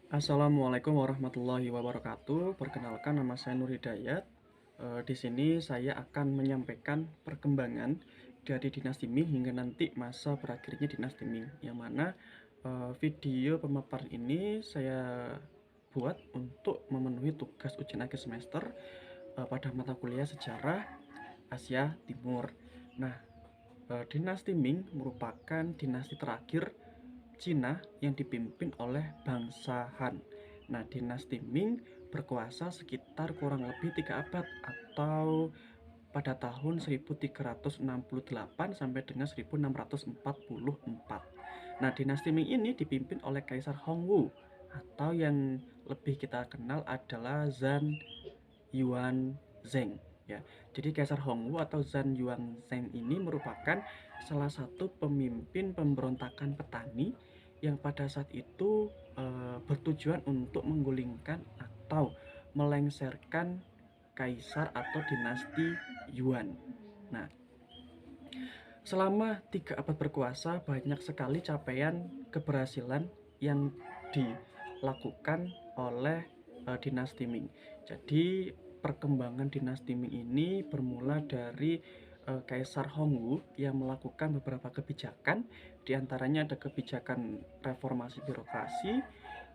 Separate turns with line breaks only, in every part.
Assalamualaikum warahmatullahi wabarakatuh. Perkenalkan, nama saya Nur Hidayat. Di sini saya akan menyampaikan perkembangan dari dinasti Ming hingga nanti masa berakhirnya dinasti Ming. Yang mana video pemaparan ini saya buat untuk memenuhi tugas ujian akhir semester pada mata kuliah sejarah Asia Timur. Nah, dinasti Ming merupakan dinasti terakhir Cina yang dipimpin oleh bangsa Han. Nah, dinasti Ming berkuasa sekitar kurang lebih 3 abad atau pada tahun 1368 sampai dengan 1644. Nah, dinasti Ming ini dipimpin oleh Kaisar Hongwu atau yang lebih kita kenal adalah Zhang Yuanzheng ya. Jadi Kaisar Hongwu atau Zhang Yuanzheng ini merupakan salah satu pemimpin pemberontakan petani yang pada saat itu bertujuan untuk menggulingkan atau melengsarkan kaisar atau dinasti Yuan. Nah, selama 3 abad berkuasa banyak sekali capaian keberhasilan yang dilakukan oleh dinasti Ming. Jadi perkembangan dinasti Ming ini bermula dari Kaisar Hongwu yang melakukan beberapa kebijakan, diantaranya ada kebijakan reformasi birokrasi,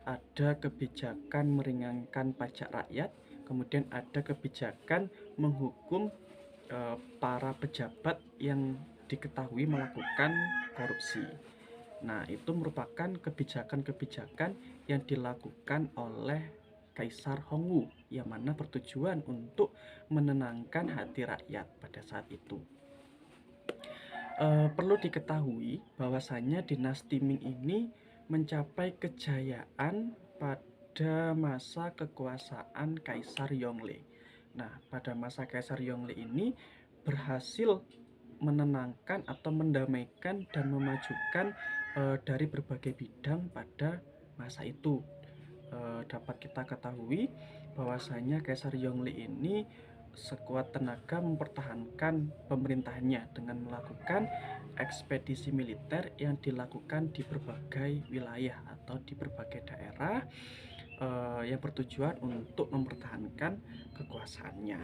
ada kebijakan meringankan pajak rakyat, kemudian ada kebijakan menghukum para pejabat yang diketahui melakukan korupsi. Nah, itu merupakan kebijakan-kebijakan yang dilakukan oleh Kaisar Hongwu yang mana bertujuan untuk menenangkan hati rakyat pada saat itu. Perlu diketahui bahwasanya dinasti Ming ini mencapai kejayaan pada masa kekuasaan Kaisar Yongle. Nah, pada masa Kaisar Yongle ini berhasil menenangkan atau mendamaikan dan memajukan dari berbagai bidang pada masa itu. Dapat kita ketahui bahwasanya Kaisar Yongle ini sekuat tenaga mempertahankan pemerintahannya dengan melakukan ekspedisi militer yang dilakukan di berbagai wilayah atau di berbagai daerah yang bertujuan untuk mempertahankan kekuasaannya.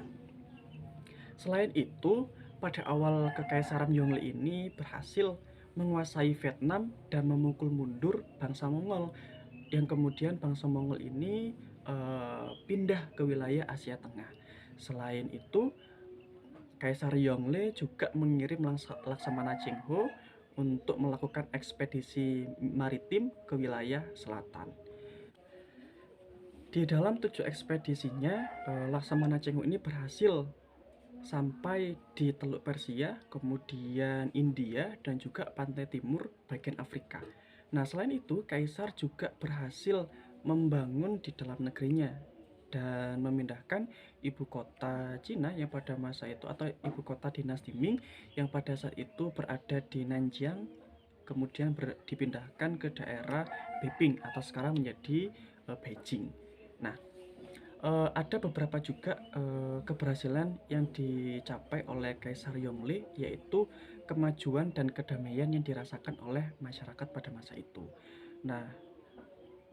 Selain itu, pada awal kekaisaran Yongle ini berhasil menguasai Vietnam dan memukul mundur bangsa Mongol, yang kemudian bangsa Mongol ini pindah ke wilayah Asia Tengah. Selain itu, Kaisar Yongle juga mengirim Laksamana Cheng-ho untuk melakukan ekspedisi maritim ke wilayah selatan. Di dalam 7 ekspedisinya, Laksamana Cheng-ho ini berhasil sampai di Teluk Persia, kemudian India, dan juga pantai timur bagian Afrika. Nah, selain itu, Kaisar juga berhasil membangun di dalam negerinya dan memindahkan ibu kota Cina yang pada masa itu atau ibu kota dinasti Ming yang pada saat itu berada di Nanjiang, kemudian dipindahkan ke daerah Beiping atau sekarang menjadi Beijing. Nah, ada beberapa juga keberhasilan yang dicapai oleh Kaisar Yongle, yaitu kemajuan dan kedamaian yang dirasakan oleh masyarakat pada masa itu. Nah,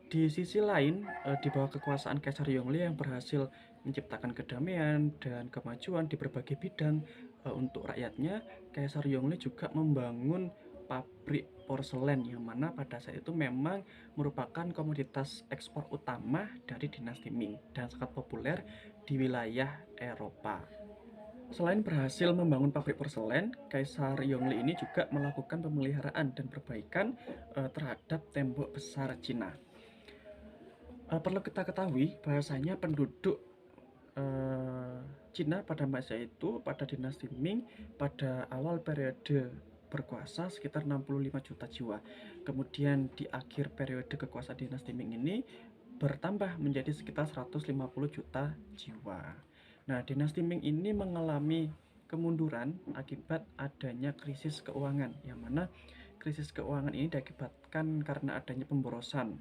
di sisi lain, di bawah kekuasaan Kaisar Yongle yang berhasil menciptakan kedamaian dan kemajuan di berbagai bidang untuk rakyatnya, Kaisar Yongle juga membangun pabrik porselen yang mana pada saat itu memang merupakan komoditas ekspor utama dari dinasti Ming dan sangat populer di wilayah Eropa. Selain berhasil membangun pabrik porselen, Kaisar Yongle ini juga melakukan pemeliharaan dan perbaikan terhadap tembok besar Cina. Perlu kita ketahui bahwasanya penduduk Cina pada masa itu, pada dinasti Ming, pada awal periode berkuasa sekitar 65 juta jiwa. Kemudian di akhir periode kekuasaan dinasti Ming ini bertambah menjadi sekitar 150 juta jiwa. Nah, dinasti Ming ini mengalami kemunduran akibat adanya krisis keuangan, yang mana krisis keuangan ini diakibatkan karena adanya pemborosan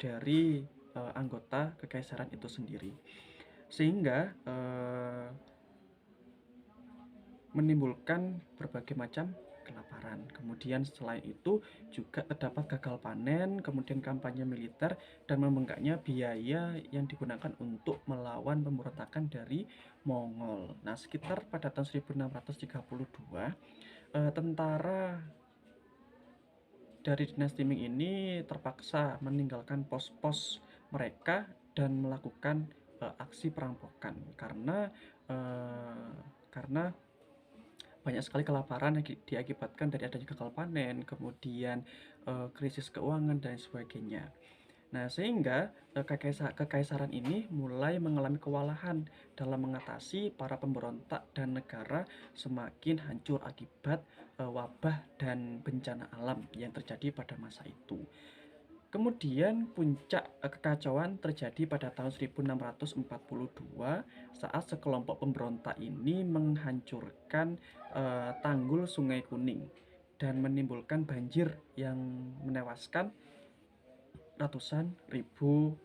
dari anggota kekaisaran itu sendiri, sehingga menimbulkan berbagai macam kelaparan. Kemudian selain itu juga terdapat gagal panen, kemudian kampanye militer, dan membengkaknya biaya yang digunakan untuk melawan pemberontakan dari Mongol. Nah, sekitar pada tahun 1632, tentara dari dinasti Ming ini terpaksa meninggalkan pos-pos mereka dan melakukan aksi perampokan eh, karena banyak sekali kelaparan yang diakibatkan dari adanya gagal panen, kemudian krisis keuangan dan sebagainya. Nah, sehingga kekaisaran ini mulai mengalami kewalahan dalam mengatasi para pemberontak dan negara semakin hancur akibat wabah dan bencana alam yang terjadi pada masa itu. Kemudian puncak kekacauan terjadi pada tahun 1642 saat sekelompok pemberontak ini menghancurkan tanggul Sungai Kuning dan menimbulkan banjir yang menewaskan ratusan ribu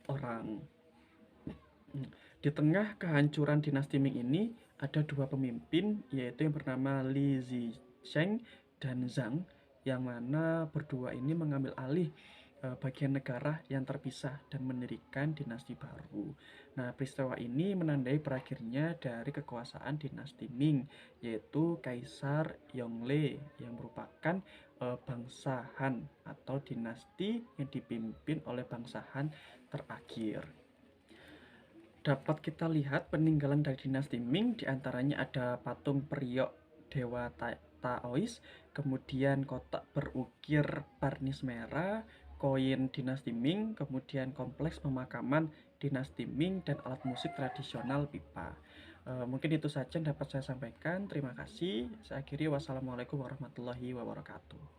orang. Di tengah kehancuran dinasti Ming ini ada dua pemimpin, yaitu yang bernama Li Zicheng dan Zhang, yang mana berdua ini mengambil alih bagian negara yang terpisah dan mendirikan dinasti baru. Nah, peristiwa ini menandai berakhirnya dari kekuasaan dinasti Ming, yaitu Kaisar Yongle yang merupakan bangsa Han atau dinasti yang dipimpin oleh bangsa Han terakhir. Dapat kita lihat peninggalan dari dinasti Ming, diantaranya ada patung periok dewa Taois, kemudian kotak berukir barnis merah, koin dinasti Ming, kemudian kompleks pemakaman dinasti Ming, dan alat musik tradisional pipa. Mungkin itu saja yang dapat saya sampaikan. Terima kasih. Saya akhiri. Wassalamualaikum warahmatullahi wabarakatuh.